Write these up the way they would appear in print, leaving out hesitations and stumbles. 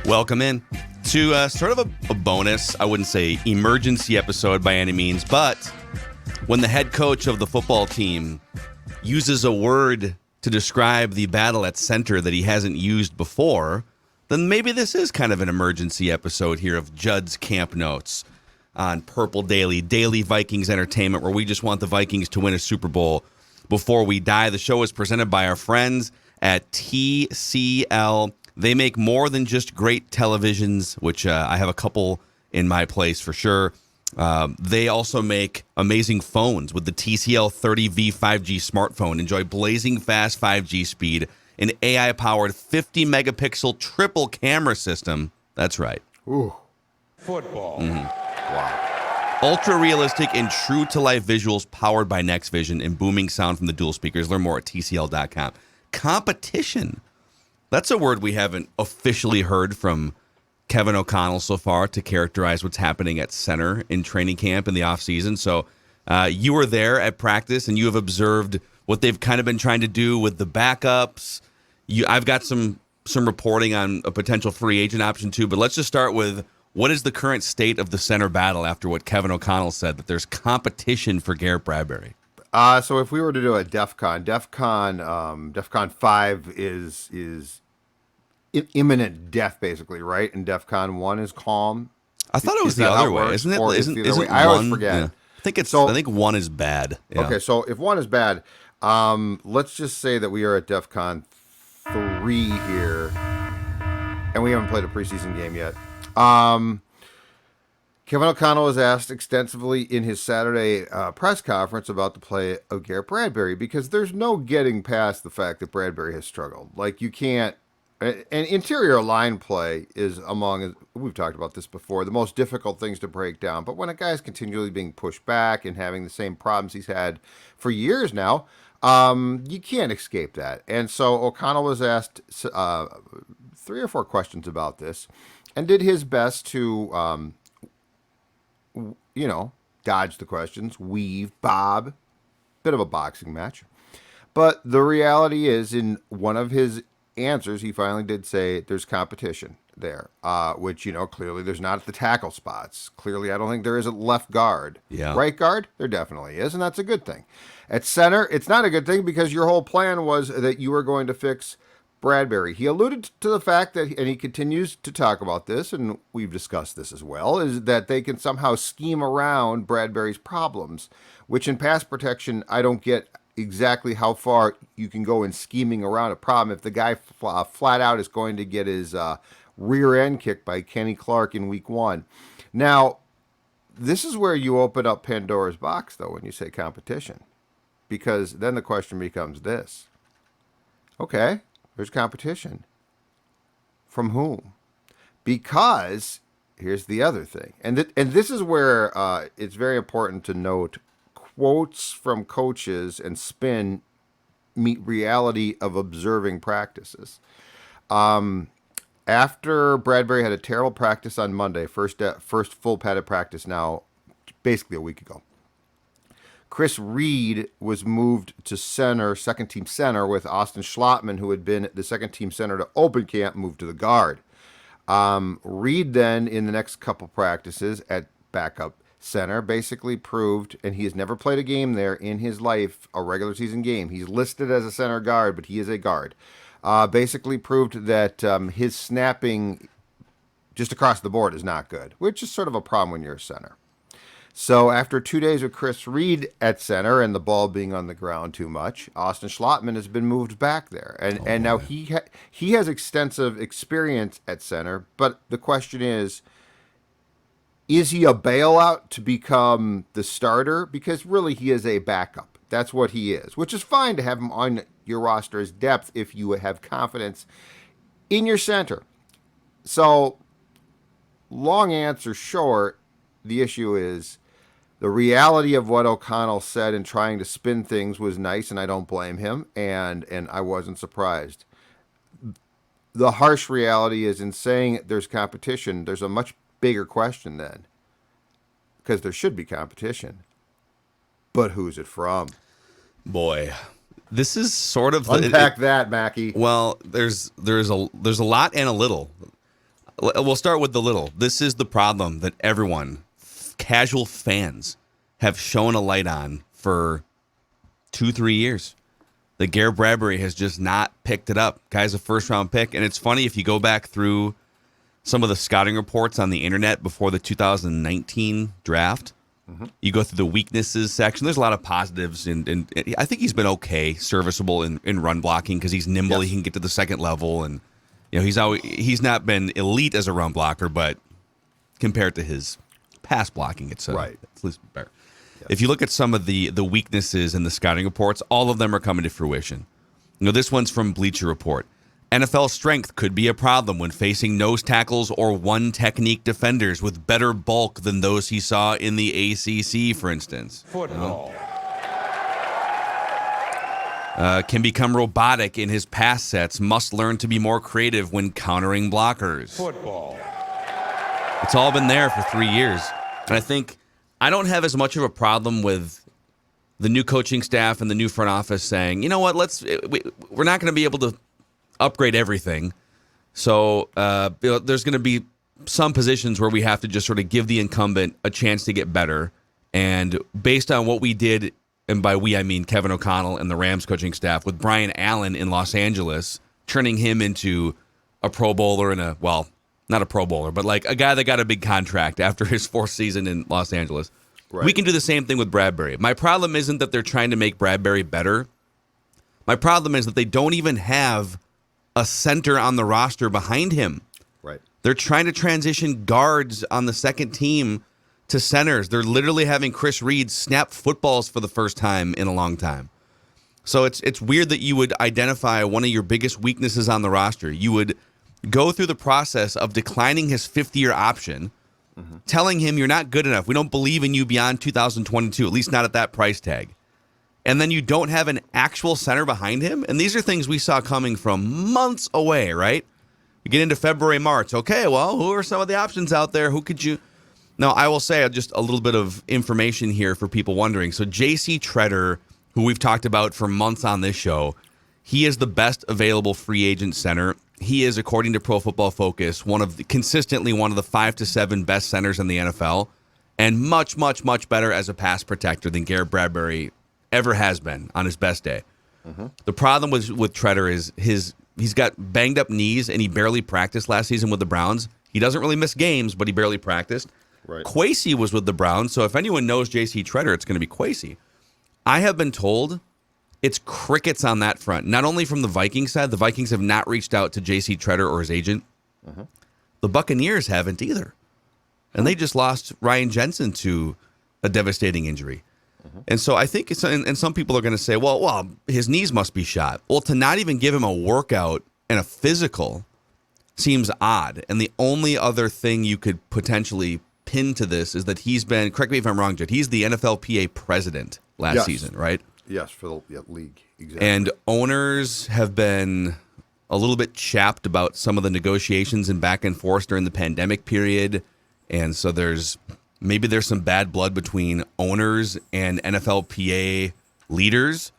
Welcome in to sort of a bonus, I wouldn't say emergency episode by any means, but when the head coach of the football team uses a word to describe the battle at center that he hasn't used before, then maybe this is kind of an emergency episode here of Judd's Camp Notes on Purple Daily Vikings entertainment, where we just want the Vikings to win a Super Bowl before we die. The show is presented by our friends at TCL. They make more than just great televisions, which I have a couple in my place for sure. They also make amazing phones with the TCL 30V 5G smartphone. Enjoy blazing fast 5G speed, an AI-powered 50-megapixel triple camera system. That's right. Ooh. Football. Mm-hmm. Wow. Ultra-realistic and true-to-life visuals powered by Next Vision and booming sound from the dual speakers. Learn more at TCL.com. Competition. That's a word we haven't officially heard from Kevin O'Connell so far to characterize what's happening at center in training camp in the offseason. So you were there at practice, and you have observed what they've kind of been trying to do with the backups. I've got some reporting on a potential free agent option too, but let's just start with what is the current state of the center battle after what Kevin O'Connell said, that there's competition for Garrett Bradbury. So if we were to do a DEFCON 5 is imminent death, basically, right? And DEFCON 1 is calm. I thought it was the other way, isn't it? Isn't I always forget. Yeah. I think 1 is bad. Yeah. Okay, so if 1 is bad, let's just say that we are at DEFCON 3 here, and we haven't played a preseason game yet. Kevin O'Connell was asked extensively in his Saturday press conference about the play of Garrett Bradbury, because there's no getting past the fact that Bradbury has struggled. Like, you can't. And interior line play is among, we've talked about this before, the most difficult things to break down. But when a guy's continually being pushed back and having the same problems he's had for years now, you can't escape that. And so O'Connell was asked 3 or 4 questions about this and did his best to dodge the questions, weave, bob, bit of a boxing match. But the reality is, in one of his answers, he finally did say there's competition there, which, clearly there's not at the tackle spots. Clearly, I don't think there is at left guard. Yeah. Right guard, there definitely is, and that's a good thing. At center, it's not a good thing because your whole plan was that you were going to fix Bradbury. He alluded to the fact that, and he continues to talk about this, and we've discussed this as well, is that they can somehow scheme around Bradbury's problems, which in pass protection, I don't get exactly how far you can go in scheming around a problem if the guy flat out is going to get his rear end kicked by Kenny Clark in week 1. Now, this is where you open up Pandora's box, though, when you say competition, because then the question becomes this. Okay, there's competition. From whom? Because here's the other thing, and this is where it's very important to note quotes from coaches and spin meet reality of observing practices. After Bradbury had a terrible practice on Monday, first full padded practice now, basically a week ago, Chris Reed was moved to center, second team center, with Austin Schlottman, who had been the second team center to open camp, moved to the guard. Reed then, in the next couple practices at backup center, basically proved, and he has never played a game there in his life, a regular season game. He's listed as a center guard, but he is a guard. Basically proved that his snapping just across the board is not good, which is sort of a problem when you're a center. So after 2 days of Chris Reed at center and the ball being on the ground too much, Austin Schlottman has been moved back there. And now he has extensive experience at center, but the question is he a bailout to become the starter? Because really he is a backup. That's what he is, which is fine to have him on your roster as depth if you have confidence in your center. So, long answer short, the issue is the reality of what O'Connell said in trying to spin things was nice, and I don't blame him, and I wasn't surprised. The harsh reality is, in saying there's competition, there's a much bigger question then, because there should be competition. But who's it from? Boy, this is sort of unpack that, Mackey. Well, there's a lot and a little. we'll start with the little. This is the problem that everyone, casual fans, have shown a light on for 2-3 years. That Garrett Bradbury has just not picked it up. Guy's a first-round pick, and it's funny if you go back through some of the scouting reports on the internet before the 2019 draft. You go through the weaknesses section. There's a lot of positives, and I think he's been okay, serviceable in run blocking because he's nimble. Yes. He can get to the second level, and he's not been elite as a run blocker, but compared to his pass blocking, it's at least better. Yes. If you look at some of the weaknesses in the scouting reports, all of them are coming to fruition. This one's from Bleacher Report. NFL strength could be a problem when facing nose tackles or one-technique defenders with better bulk than those he saw in the ACC, for instance. Football. Can become robotic in his pass sets, must learn to be more creative when countering blockers. Football. It's all been there for 3 years. And I think I don't have as much of a problem with the new coaching staff and the new front office saying, you know what, we're not going to be able to upgrade everything. So there's going to be some positions where we have to just sort of give the incumbent a chance to get better. And based on what we did, and by we I mean Kevin O'Connell and the Rams coaching staff, with Brian Allen in Los Angeles, turning him into a Pro Bowler and not a Pro Bowler, but like a guy that got a big contract after his fourth season in Los Angeles. Right. We can do the same thing with Bradbury. My problem isn't that they're trying to make Bradbury better. My problem is that they don't even have a center on the roster behind him. Right. They're trying to transition guards on the second team to centers. They're literally having Chris Reed snap footballs for the first time in a long time. So it's weird that you would identify one of your biggest weaknesses on the roster. You would go through the process of declining his fifth-year option, telling him you're not good enough. We don't believe in you beyond 2022, at least not at that price tag. And then you don't have an actual center behind him. And these are things we saw coming from months away, right? You get into February, March. Okay, well, who are some of the options out there? Who could you... Now, I will say just a little bit of information here for people wondering. So J.C. Tretter, who we've talked about for months on this show, he is the best available free agent center. He is, according to Pro Football Focus, consistently one of the 5 to 7 best centers in the NFL, and much, much, much better as a pass protector than Garrett Bradbury ever has been on his best day. The problem with Tretter is he's got banged up knees, and he barely practiced last season with the Browns. He doesn't really miss games, but he barely practiced. Right. Kwesi was with the Browns, so if anyone knows J.C. Tretter, it's going to be Kwesi. I have been told it's crickets on that front. Not only from the Vikings side, the Vikings have not reached out to J.C. Tretter or his agent. The Buccaneers haven't either. And they just lost Ryan Jensen to a devastating injury. And so I think, and some people are going to say, well, his knees must be shot. Well, to not even give him a workout and a physical seems odd. And the only other thing you could potentially pin to this is that he's been, correct me if I'm wrong, Judd, he's the NFLPA president last season, right? Yes, for the league. Exactly. And owners have been a little bit chapped about some of the negotiations and back and forth during the pandemic period. And so there's some bad blood between owners and NFLPA leaders.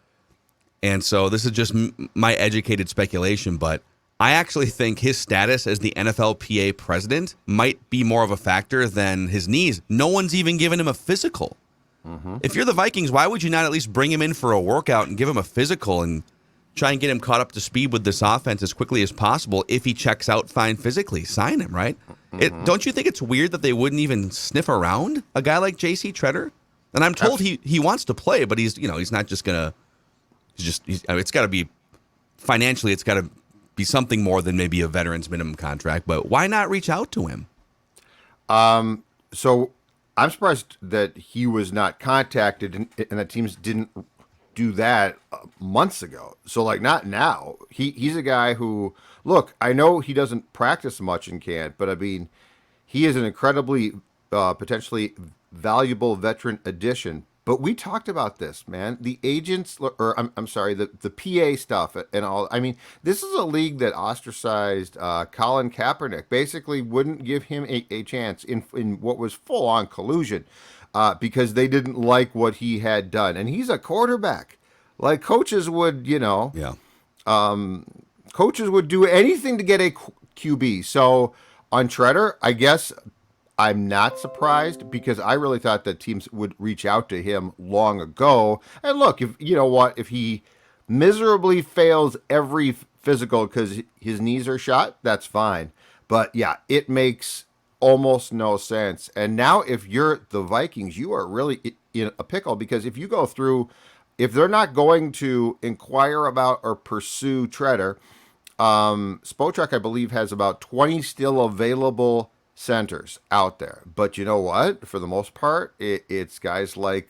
And so this is just my educated speculation, but I actually think his status as the NFLPA president might be more of a factor than his knees. No one's even given him a physical. If you're the Vikings, why would you not at least bring him in for a workout and give him a physical and try and get him caught up to speed with this offense as quickly as possible? If he checks out fine physically, sign him, right? Don't you think it's weird that they wouldn't even sniff around a guy like J.C. Tretter? And I'm told he wants to play, but he's not just gonna. It's got to be financially. It's got to be something more than maybe a veteran's minimum contract. But why not reach out to him? So I'm surprised that he was not contacted and that teams didn't do that months ago. So not now. He's a guy who, look, I know he doesn't practice much in camp, but I mean, he is an incredibly potentially valuable veteran addition. But we talked about this, man. The agents, or I'm sorry, the PA stuff and all. I mean, this is a league that ostracized Colin Kaepernick. Basically, wouldn't give him a chance in what was full on collusion because they didn't like what he had done. And he's a quarterback. Like coaches would, coaches would do anything to get a QB. So On Tretter, I guess I'm not surprised because I really thought that teams would reach out to him long ago. And look, if you know what, if he miserably fails every physical because his knees are shot, that's fine. But yeah, it makes almost no sense. And now, if you're the Vikings, you are really in a pickle because if you go through, if they're not going to inquire about or pursue Tretter, Spotrac, I believe, has about 20 still available centers out there. But you know what? For the most part, it's guys like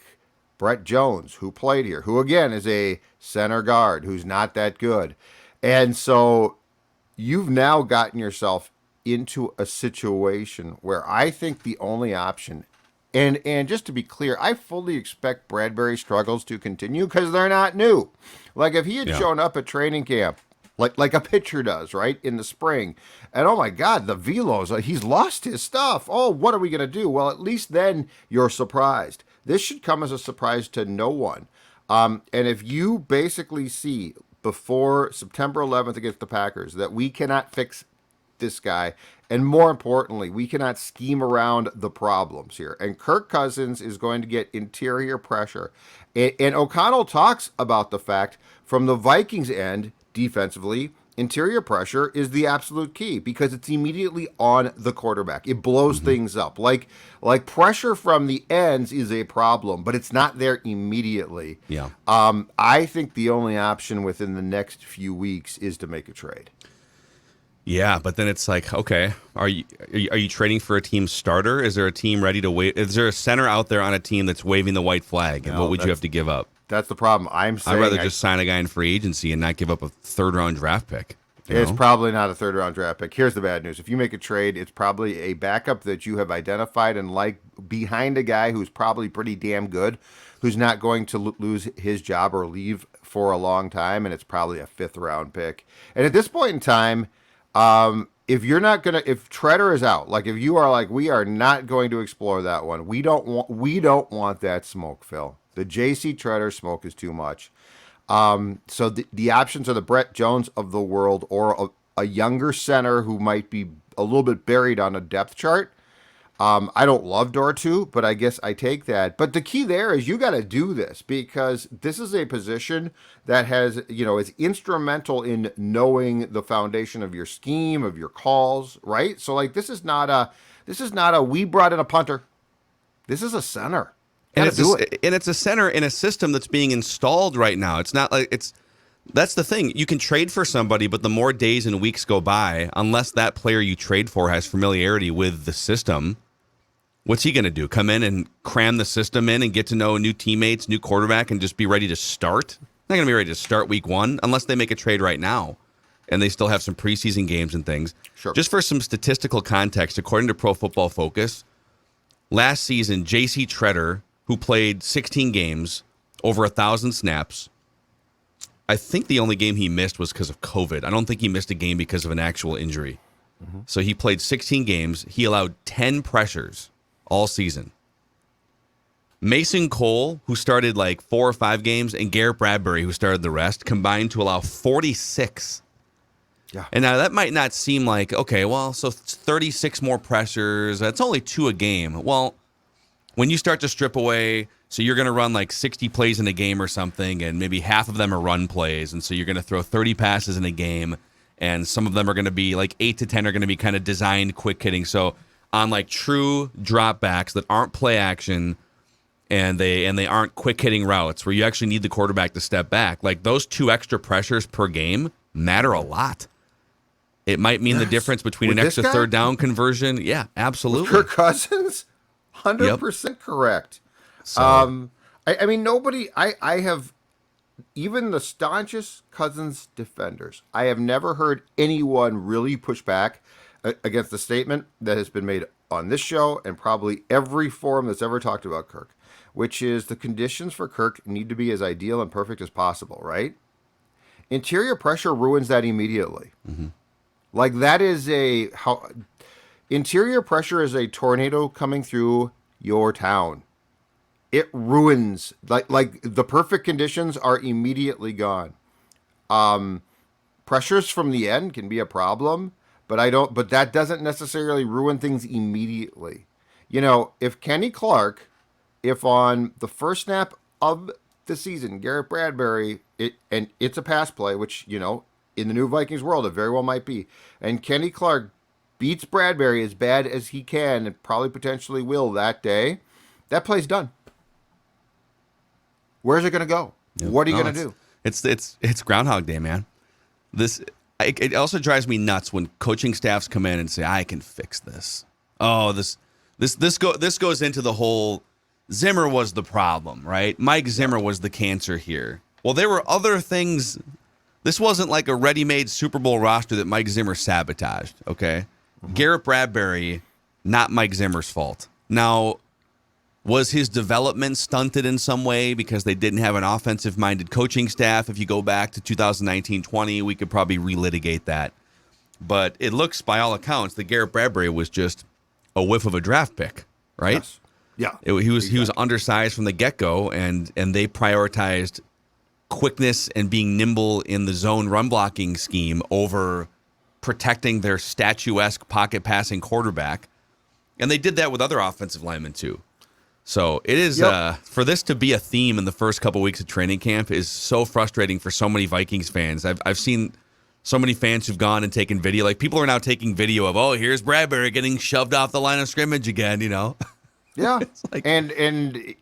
Brett Jones, who played here, who again is a center guard who's not that good. And so you've now gotten yourself into a situation where I think the only option, and just to be clear, I fully expect Bradbury's struggles to continue because they're not new. Like if he had shown up at training camp like a pitcher does, right, in the spring. And oh my God, the velos, he's lost his stuff. Oh, what are we going to do? Well, at least then you're surprised. This should come as a surprise to no one. And if you basically see before September 11th against the Packers that we cannot fix this guy, and more importantly, we cannot scheme around the problems here. And Kirk Cousins is going to get interior pressure. And O'Connell talks about the fact from the Vikings end, defensively, interior pressure is the absolute key because it's immediately on the quarterback. It blows things up. Like pressure from the ends is a problem, but it's not there immediately. Yeah. I think the only option within the next few weeks is to make a trade. Yeah, but then it's like, okay, are you trading for a team starter? Is there a team ready to wait? Is there a center out there on a team that's waving the white flag? And what would you have to give up? That's the problem. I'm saying I'd rather just sign a guy in free agency and not give up a third-round draft pick. It's probably not a third-round draft pick. Here's the bad news. If you make a trade, it's probably a backup that you have identified and like behind a guy who's probably pretty damn good, who's not going to lose his job or leave for a long time, and it's probably a fifth-round pick. And at this point in time, if you're not gonna, if Tretter is out, like if you are like, we are not going to explore that one. We don't want that smoke, Phil. The J.C. Tretter smoke is too much. So the options are the Brett Jones of the world or a younger center who might be a little bit buried on a depth chart. I don't love Dortu, but I guess I take that. But the key there is you got to do this because this is a position that has, is instrumental in knowing the foundation of your scheme, of your calls, right? So like this is not a we brought in a punter. This is a center. And it's a center in a system that's being installed right now. It's not like that's the thing. You can trade for somebody, but the more days and weeks go by, unless that player you trade for has familiarity with the system, what's he going to do? Come in and cram the system in and get to know new teammates, new quarterback, and just be ready to start? Not going to be ready to start week one unless they make a trade right now, and they still have some preseason games and things. Sure. Just for some statistical context, according to Pro Football Focus, last season, J.C. Tretter, who played 16 games, over 1,000 snaps. I think the only game he missed was because of COVID. I don't think he missed a game because of an actual injury. Mm-hmm. So he played 16 games. He allowed 10 pressures all season. Mason Cole, who started like 4 or 5 games, and Garrett Bradbury, who started the rest, combined to allow 46. Yeah. And now that might not seem like, okay, well, so 36 more pressures. That's only 2 a game. Well, when you start to strip away, so you're going to run like 60 plays in a game or something, and maybe half of them are run plays, and so you're going to throw 30 passes in a game, and some of them are going to be like 8 to 10 are going to be kind of designed quick hitting. So on like true dropbacks that aren't play action and they aren't quick hitting routes where you actually need the quarterback to step back, like those 2 extra pressures per game matter a lot. It might mean the difference between an extra third down conversion. Yeah, absolutely. With Kirk Cousins? 100% correct. So, I mean, I have, even the staunchest Cousins defenders, I have never heard anyone really push back against the statement that has been made on this show and probably every forum that's ever talked about Kirk, which is the conditions for Kirk need to be as ideal and perfect as possible, right? Interior pressure ruins that immediately. Mm-hmm. Like that is interior pressure is a tornado coming through your town. It ruins, like the perfect conditions are immediately gone. Pressures from the end can be a problem, But that doesn't necessarily ruin things immediately. If Kene if on the first snap of the season, Garrett Bradbury, it's a pass play, which, in the new Vikings world, it very well might be, and Kene Clark beats Bradbury as bad as he can and probably potentially will that day, that play's done. Where's it going to go? Yep. What are you going to do? It's Groundhog Day, man. It also drives me nuts when coaching staffs come in and say, "I can fix this." Oh, this goes into the whole Zimmer was the problem, right? Mike Zimmer was the cancer here. Well, there were other things. This wasn't like a ready-made Super Bowl roster that Mike Zimmer sabotaged, okay? Mm-hmm. Garrett Bradbury, not Mike Zimmer's fault. Now, was his development stunted in some way because they didn't have an offensive-minded coaching staff? If you go back to 2019-20, we could probably relitigate that. But it looks, by all accounts, that Garrett Bradbury was just a whiff of a draft pick, right? Yes. Yeah. He was undersized from the get-go, and they prioritized quickness and being nimble in the zone run blocking scheme over protecting their statuesque pocket passing quarterback. And they did that with other offensive linemen too. So it is for this to be a theme in the first couple weeks of training camp is so frustrating for so many Vikings fans. I've seen so many fans who've gone and taken video. Like, people are now taking video of, oh, here's Bradbury getting shoved off the line of scrimmage again, Yeah. And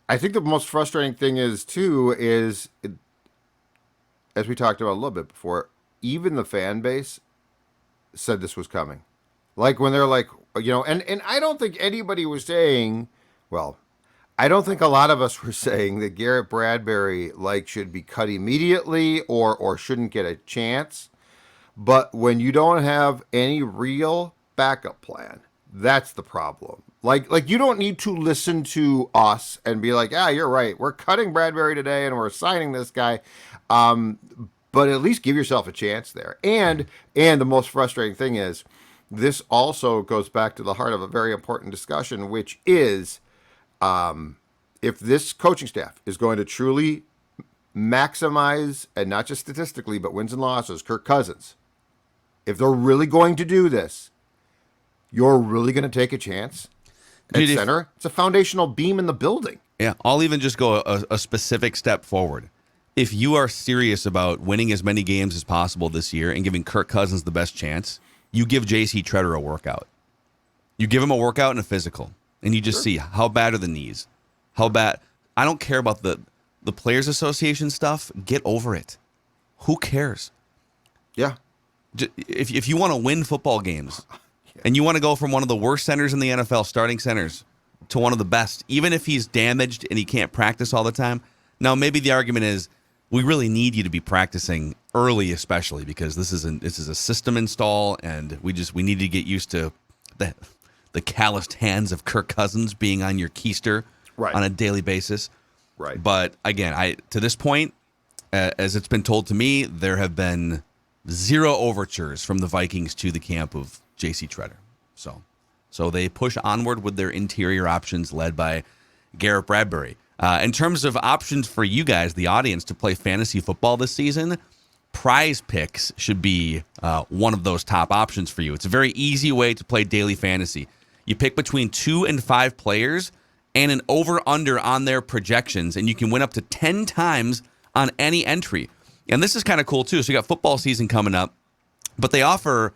I think the most frustrating thing is as we talked about a little bit before, even the fan base said this was coming. Like, when they're like, and I don't think anybody was saying, well, I don't think a lot of us were saying that Garrett Bradbury, should be cut immediately or shouldn't get a chance. But when you don't have any real backup plan, that's the problem. Like you don't need to listen to us and be like, you're right. We're cutting Bradbury today and we're signing this guy. But at least give yourself a chance there. And the most frustrating thing is, this also goes back to the heart of a very important discussion, which is if this coaching staff is going to truly maximize, and not just statistically, but wins and losses, Kirk Cousins, if they're really going to do this, you're really going to take a chance at center? It's a foundational beam in the building. Yeah, I'll even just go a specific step forward. If you are serious about winning as many games as possible this year and giving Kirk Cousins the best chance, you give J.C. Tretter a workout. You give him a workout and a physical, and you just see how bad are the knees. How bad. I don't care about the Players Association stuff. Get over it. Who cares? Yeah. If you want to win football games, and you want to go from one of the worst centers in the NFL, starting centers, to one of the best, even if he's damaged and he can't practice all the time. Now, maybe the argument is we really need you to be practicing early, especially because this is a system install, and we need to get used to the calloused hands of Kirk Cousins being on your keister on a daily basis. Right. But again, to this point, as it's been told to me, there have been zero overtures from the Vikings to the camp of J.C. Tretter. So they push onward with their interior options led by Garrett Bradbury. In terms of options for you guys, the audience, to play fantasy football this season, Prize Picks should be one of those top options for you. It's a very easy way to play daily fantasy. You pick between 2 and 5 players and an over-under on their projections, and you can win up to 10 times on any entry. And this is kind of cool, too. So you got football season coming up, but they offer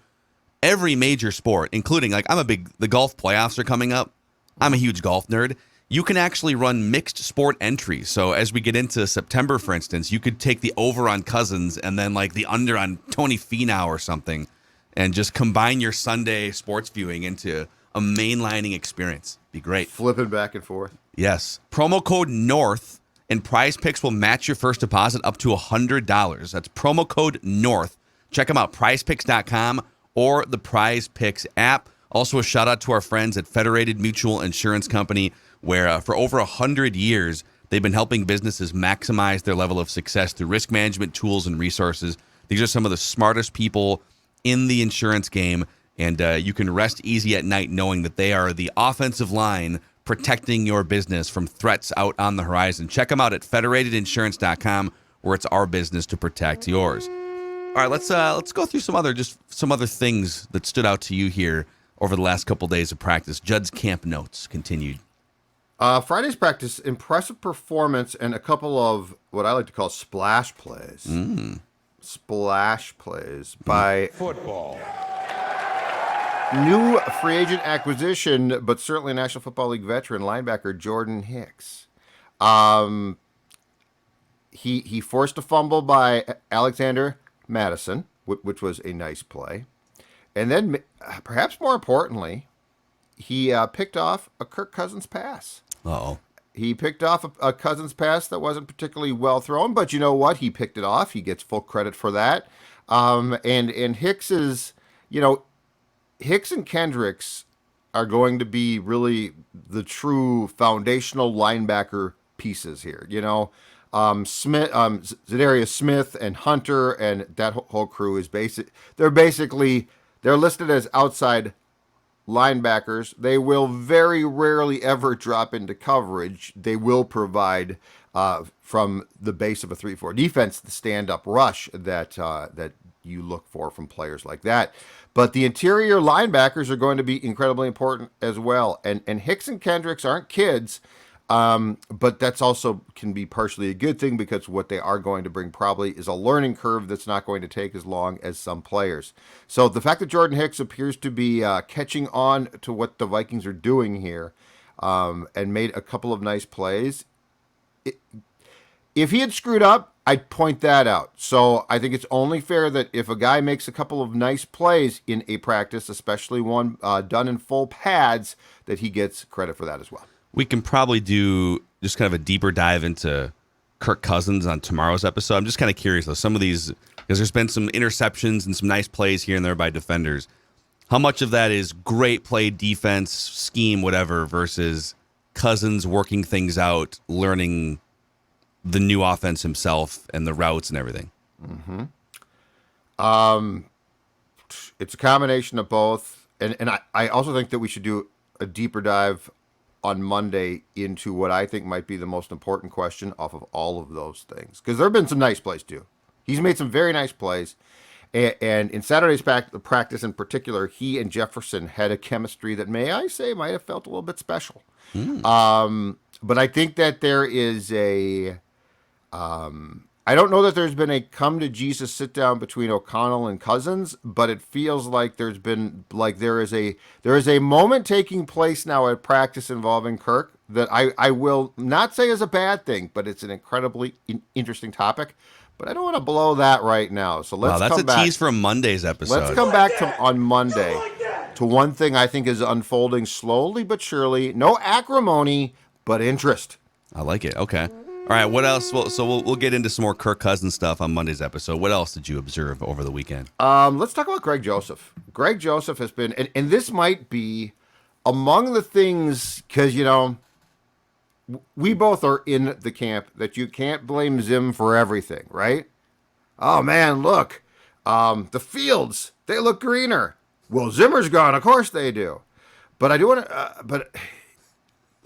every major sport, including, the golf playoffs are coming up. I'm a huge golf nerd. You can actually run mixed sport entries. So as we get into September, for instance, you could take the over on Cousins and then the under on Tony Finau or something, and just combine your Sunday sports viewing into a mainlining experience. Be great. Flipping back and forth. Yes. Promo code NORTH and Prize Picks will match your first deposit up to $100. That's promo code NORTH. Check them out, prizepicks.com or the Prize Picks app. Also, a shout out to our friends at Federated Mutual Insurance Company, where for over 100 years, they've been helping businesses maximize their level of success through risk management tools and resources. These are some of the smartest people in the insurance game, and you can rest easy at night knowing that they are the offensive line protecting your business from threats out on the horizon. Check them out at federatedinsurance.com, where it's our business to protect yours. All right, let's go through some other things that stood out to you here over the last couple days of practice. Judd's camp notes continued. Friday's practice, impressive performance and a couple of what I like to call splash plays. Splash plays by Football. new free agent acquisition, but certainly National Football League veteran linebacker Jordan Hicks. He forced a fumble by Alexander Madison, which was a nice play. And then, perhaps more importantly, he picked off a Kirk Cousins pass. Uh-oh. He picked off a Cousins pass that wasn't particularly well thrown, but you know what? He picked it off. He gets full credit for that. And Hicks is, Hicks and Kendricks are going to be really the true foundational linebacker pieces here. Zadarius Smith and Hunter and that whole crew is they're listed as outside linebackers. They will very rarely ever drop into coverage. They will provide from the base of a 3-4 defense the stand-up rush that you look for from players like that. But the interior linebackers are going to be incredibly important as well. And Hicks and Kendricks aren't kids, but that's also can be partially a good thing because what they are going to bring probably is a learning curve that's not going to take as long as some players. So the fact that Jordan Hicks appears to be catching on to what the Vikings are doing here and made a couple of nice plays, if he had screwed up, I'd point that out. So I think it's only fair that if a guy makes a couple of nice plays in a practice, especially one done in full pads, that he gets credit for that as well. We can probably do just kind of a deeper dive into Kirk Cousins on tomorrow's episode. I'm just kind of curious, though. Some of these, because there's been some interceptions and some nice plays here and there by defenders. How much of that is great play, defense, scheme, whatever, versus Cousins working things out, learning the new offense himself and the routes and everything? It's a combination of both. And I also think that we should do a deeper dive on Monday into what I think might be the most important question off of all of those things. Because there have been some nice plays, too. He's made some very nice plays. And in Saturday's practice in particular, he and Jefferson had a chemistry that, may I say, might have felt a little bit special. But I think that there is I don't know that there's been a come to Jesus sit down between O'Connell and Cousins, but it feels like there is a moment taking place now at practice involving Kirk that I will not say is a bad thing, but it's an incredibly interesting topic. But I don't want to blow that right now. So let's come back. Tease for Monday's episode. Let's come back on Monday to one thing I think is unfolding slowly but surely. No acrimony, but interest. I like it. Okay. All right, what else? We'll get into some more Kirk Cousins stuff on Monday's episode. What else did you observe over the weekend? Let's talk about Greg Joseph. Greg Joseph has been, and this might be among the things, because, we both are in the camp that you can't blame Zim for everything, right? Oh, man, look, the fields, they look greener. Well, Zimmer's gone. Of course they do. But I do want to,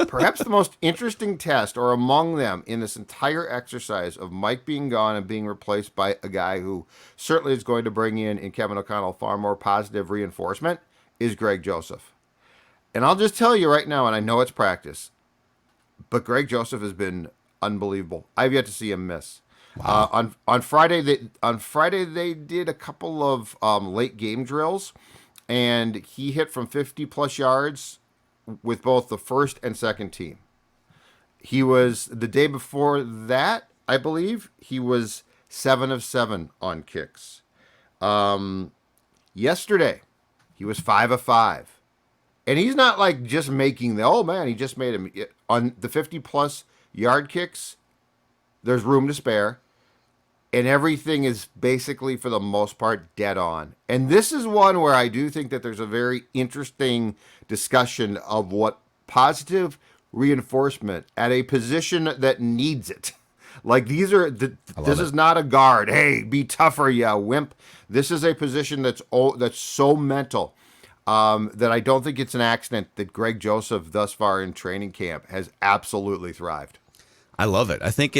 perhaps the most interesting test, or among them, in this entire exercise of Mike being gone and being replaced by a guy who certainly is going to bring in Kevin O'Connell far more positive reinforcement, is Greg Joseph. And I'll just tell you right now, and I know it's practice, but Greg Joseph has been unbelievable. I've yet to see him miss. Wow. On Friday they did a couple of late game drills, and he hit from 50-plus yards with both the first and second team. He was, the day before that, I believe, he was 7 of 7 on kicks. Yesterday, he was 5 of 5. And he's not like just making he just made him. On the 50-plus yard kicks, there's room to spare. And everything is basically, for the most part, dead on. And this is one where I do think that there's a very interesting discussion of what positive reinforcement at a position that needs it. Like, this is not a guard. Hey, be tougher, you wimp. This is a position that's so mental that I don't think it's an accident that Greg Joseph thus far in training camp has absolutely thrived. I love it. I think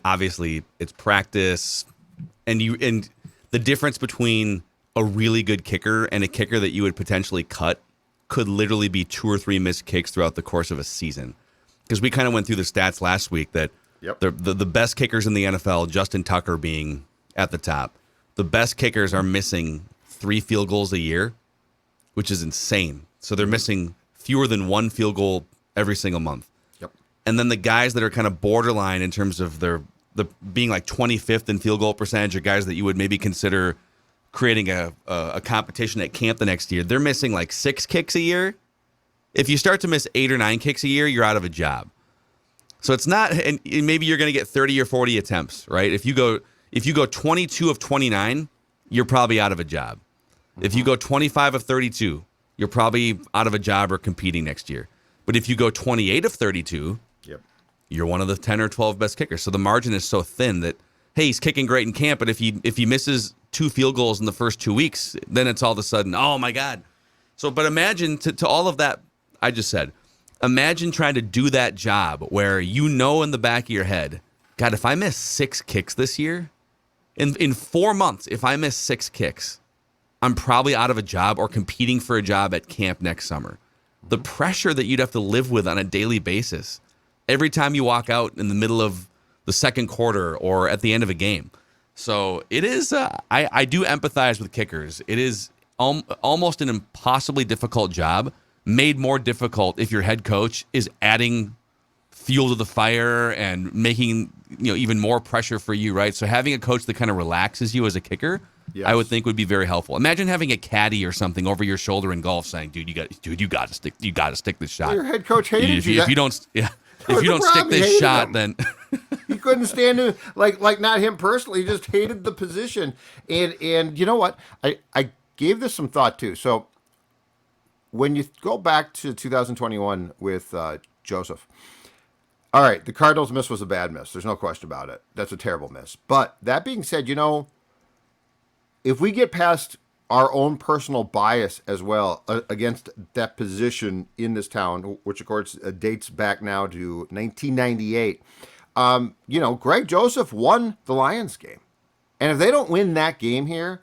obviously it's practice, and the the difference between a really good kicker and a kicker that you would potentially cut could literally be 2 or 3 missed kicks throughout the course of a season. Because we kind of went through the stats last week that the best kickers in the NFL, Justin Tucker being at the top, the best kickers are missing 3 field goals a year, which is insane. So they're missing fewer than 1 field goal every single month. Yep. And then the guys that are kind of borderline in terms of the being like 25th in field goal percentage, are guys that you would maybe consider creating a competition at camp the next year. They're missing like 6 kicks a year. If you start to miss 8 or 9 kicks a year, you're out of a job. So it's not, and maybe you're going to get 30 or 40 attempts, right? If you go 22 of 29, you're probably out of a job. If you go 25 of 32, you're probably out of a job or competing next year. But if you go 28 of 32, you're one of the 10 or 12 best kickers. So the margin is so thin that, hey, he's kicking great in camp, but if he misses 2 field goals in the first 2 weeks, then it's all of a sudden, oh my God. So, but imagine to all of that I just said, imagine trying to do that job where you know in the back of your head, God, if I miss 6 kicks this year, in 4 months, if I miss 6 kicks, I'm probably out of a job or competing for a job at camp next summer. The pressure that you'd have to live with on a daily basis every time you walk out in the middle of the second quarter or at the end of a game. So it is, I do empathize with kickers. It is almost an impossibly difficult job, made more difficult if your head coach is adding fuel to the fire and making even more pressure for you, right? So having a coach that kind of relaxes you as a kicker, yes, I would think would be very helpful. Imagine having a caddy or something over your shoulder in golf saying, "Dude, you got to stick this shot." Well, your head coach hated you. If you don't stick this shot, then he couldn't stand it. Like not him personally, he just hated the position. And you know what? I gave this some thought too. So when you go back to 2021 with Joseph. All right, the Cardinals' miss was a bad miss. There's no question about it. That's a terrible miss. But that being said, if we get past our own personal bias as well against that position in this town, which of course dates back now to 1998, Greg Joseph won the Lions game. And if they don't win that game here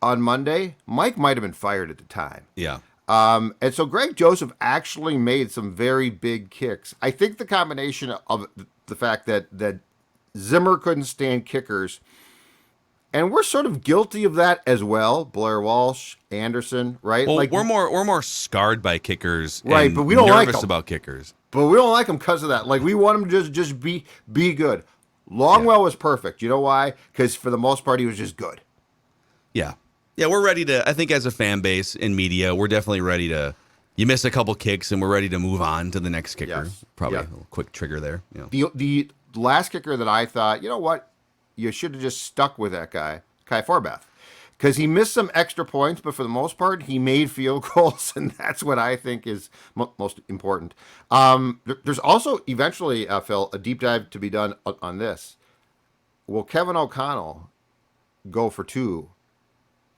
on Monday, Mike might have been fired at the time. Yeah. And so Greg Joseph actually made some very big kicks. I think the combination of the fact that Zimmer couldn't stand kickers, and we're sort of guilty of that as well. Blair Walsh, Anderson, right? Well, we're more scarred by kickers, right? And but we don't nervous like them about kickers. But we don't like them because of that. Like we want them to just be good. Longwell was perfect. You know why? Because for the most part, he was just good. Yeah. Yeah, we're ready to, I think as a fan base in media, we're definitely ready to, you miss a couple kicks and we're ready to move on to the next kicker. Yes. Probably Yeah. a little quick trigger there. The last kicker that I thought, you know what, you should have just stuck with that guy, Kai Forbath. Because he missed some extra points, but for the most part, he made field goals, and that's what I think is most important. There's also eventually, Phil, a deep dive to be done on this. Will Kevin O'Connell go for 2?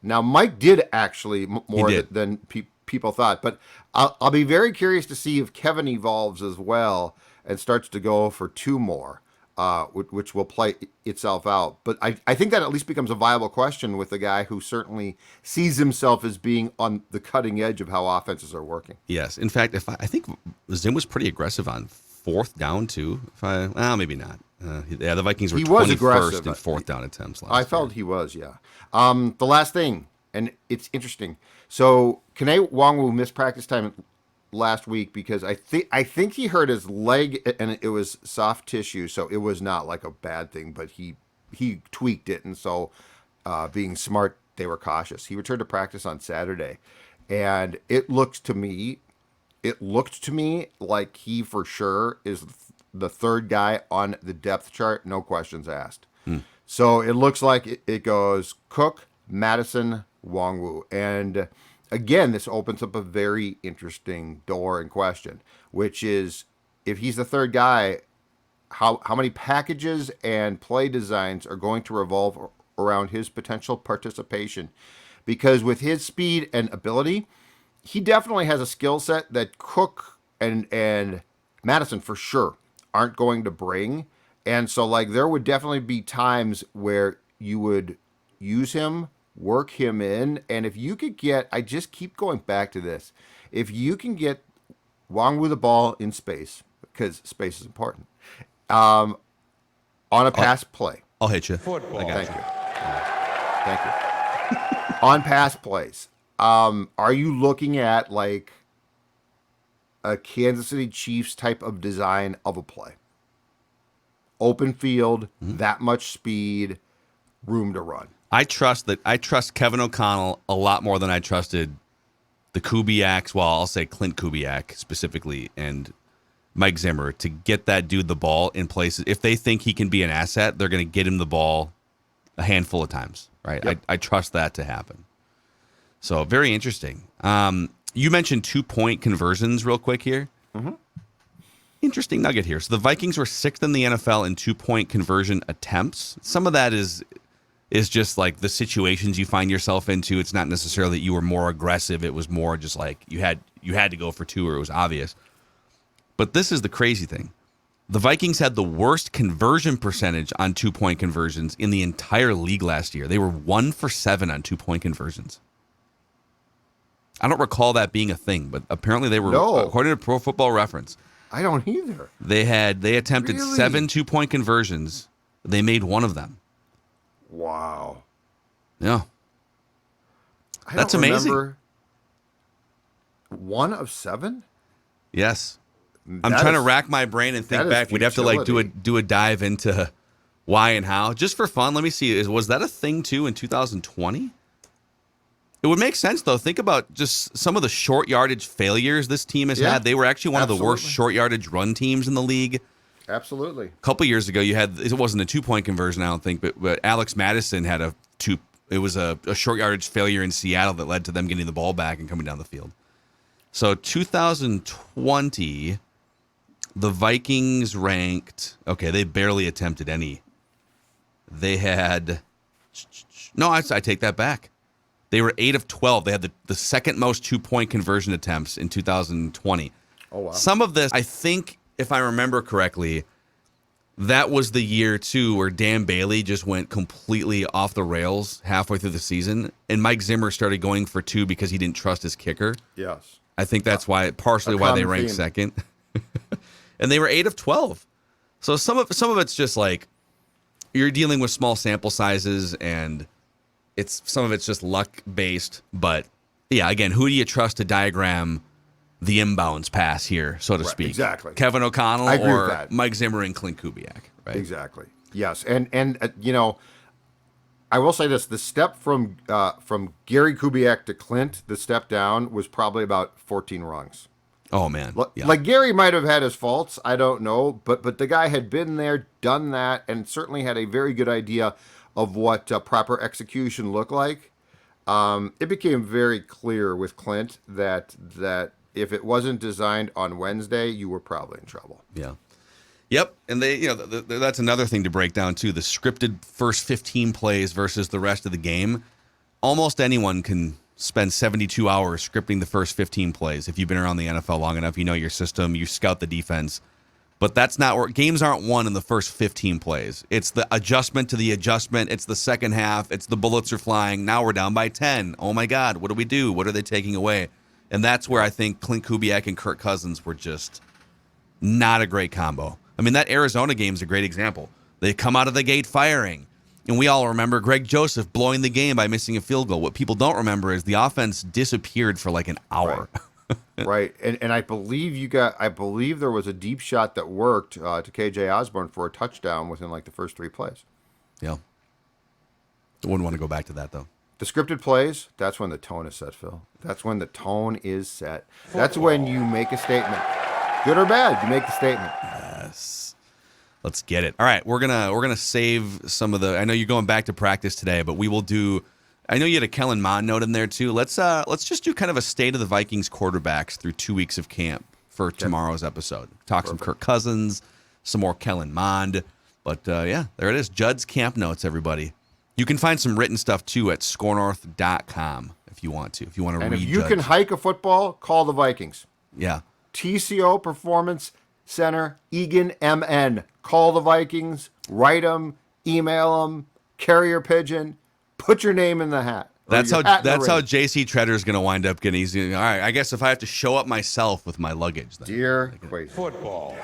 Now, Mike did actually more than people thought, but I'll be very curious to see if Kevin evolves as well and starts to go for 2 more, which will play itself out. But I think that at least becomes a viable question with a guy who certainly sees himself as being on the cutting edge of how offenses are working. Yes. In fact, I think Zim was pretty aggressive on 4th down, too. Maybe not. The Vikings were 21st in 4th down attempts last year. I felt he was, yeah. The last thing, and it's interesting. So Kene Nwangwu missed practice time last week because I think he hurt his leg and it was soft tissue, so it was not like a bad thing, but he tweaked it, and so being smart, they were cautious. He returned to practice on Saturday, and it looked to me like he for sure is the 3rd guy on the depth chart, no questions asked. So it looks like it goes Cook, Madison, Nwangwu. And again, this opens up a very interesting door and question, which is if he's the 3rd guy, how many packages and play designs are going to revolve around his potential participation? Because with his speed and ability, he definitely has a skill set that Cook and Madison for sure aren't going to bring. And so there would definitely be times where you would use him, work him in, and if you could get, I just keep going back to this, if you can get Nwangwu the ball in space, because space is important, on a pass play. I'll hit you. Football. I got Thank you. Thank you. On pass plays, are you looking at like a Kansas City Chiefs type of design of a play? Open field, that much speed, room to run. I trust Kevin O'Connell a lot more than I trusted the Kubiaks. Well, I'll say Clint Kubiak specifically and Mike Zimmer to get that dude the ball in places. If they think he can be an asset, they're going to get him the ball a handful of times, right? Yep. I trust that to happen. So very interesting. You mentioned 2-point conversions real quick here. Mm-hmm. Interesting nugget here. So the Vikings were 6th in the NFL in 2-point conversion attempts. Some of that is just like the situations you find yourself into. It's not necessarily that you were more aggressive. It was more just like you had to go for 2 or it was obvious. But this is the crazy thing. The Vikings had the worst conversion percentage on 2-point conversions in the entire league last year. They were 1 for 7 on 2-point conversions. I don't recall that being a thing, but apparently they were, according to Pro Football Reference. I don't either. They attempted Really? 7 2-point conversions. They made 1 of them. Wow. Yeah. That's don't amazing. remember 1 of 7? Yes. I'm trying to rack my brain and think back. We'd have to like do a dive into why and how. Just for fun, let me see. Was that a thing too in 2020? It would make sense though. Think about just some of the short yardage failures this team has had. They were actually one of the worst short yardage run teams in the league. Absolutely. A couple years ago, it wasn't a 2-point conversion, I don't think, but Alex Madison had it was a short yardage failure in Seattle that led to them getting the ball back and coming down the field. So 2020, the Vikings ranked, they barely attempted any. They had, I take that back. They were 8 of 12. They had the second most 2-point conversion attempts in 2020. Oh, wow. Some of this, I think, if I remember correctly, that was the year, too, where Dan Bailey just went completely off the rails halfway through the season, and Mike Zimmer started going for 2 because he didn't trust his kicker. Yes. I think that's partially why they ranked second. And they were 8 of 12. So some of it's just like you're dealing with small sample sizes, and some of it's just luck based. But yeah, again, who do you trust to diagram the inbounds pass here, so to speak? Exactly. Kevin O'Connell or Mike Zimmer and Clint Kubiak, right? Exactly. Yes, and I will say this: the step from Gary Kubiak to Clint, the step down was probably about 14 rungs. Oh man, yeah. Like Gary might have had his faults, I don't know, but the guy had been there, done that, and certainly had a very good idea of what proper execution looked like. It became very clear with Clint that if it wasn't designed on Wednesday, you were probably in trouble. Yeah. Yep, and that's another thing to break down too. The scripted first 15 plays versus the rest of the game. Almost anyone can spend 72 hours scripting the first 15 plays. If you've been around the NFL long enough, you know your system, you scout the defense. But that's not where games aren't won in the first 15 plays. It's the adjustment to the adjustment. It's the second half. It's the bullets are flying. Now we're down by 10. Oh my God, what do we do? What are they taking away? And that's where I think Clint Kubiak and Kirk Cousins were just not a great combo. I mean, that Arizona game is a great example. They come out of the gate firing. And we all remember Greg Joseph blowing the game by missing a field goal. What people don't remember is the offense disappeared for like an hour. Right. And I believe there was a deep shot that worked to KJ Osborne for a touchdown within like the first 3 plays. Yeah. I wouldn't want to go back to that though. The scripted plays, that's when the tone is set, Phil. That's when the tone is set. That's when you make a statement. Good or bad, you make the statement. Yes. Let's get it. All right, we're gonna save some of the. I know you're going back to practice today, but we will do. I know you had a Kellen Mond note in there too. Let's just do kind of a state of the Vikings quarterbacks through 2 weeks of camp for tomorrow's episode. Talk some Kirk Cousins, some more Kellen Mond, but yeah, there it is. Judd's camp notes, everybody. You can find some written stuff too at scorenorth.com if you want to. If you want to read. And if you can hike a football, call the Vikings. Yeah. TCO Performance Center, Egan MN. Call the Vikings, write them, email them, carrier pigeon, Put your name in the hat. That's how JC Tretter is going to wind up getting easy. All right, I guess if I have to show up myself with my luggage, then dear Quaid. Football.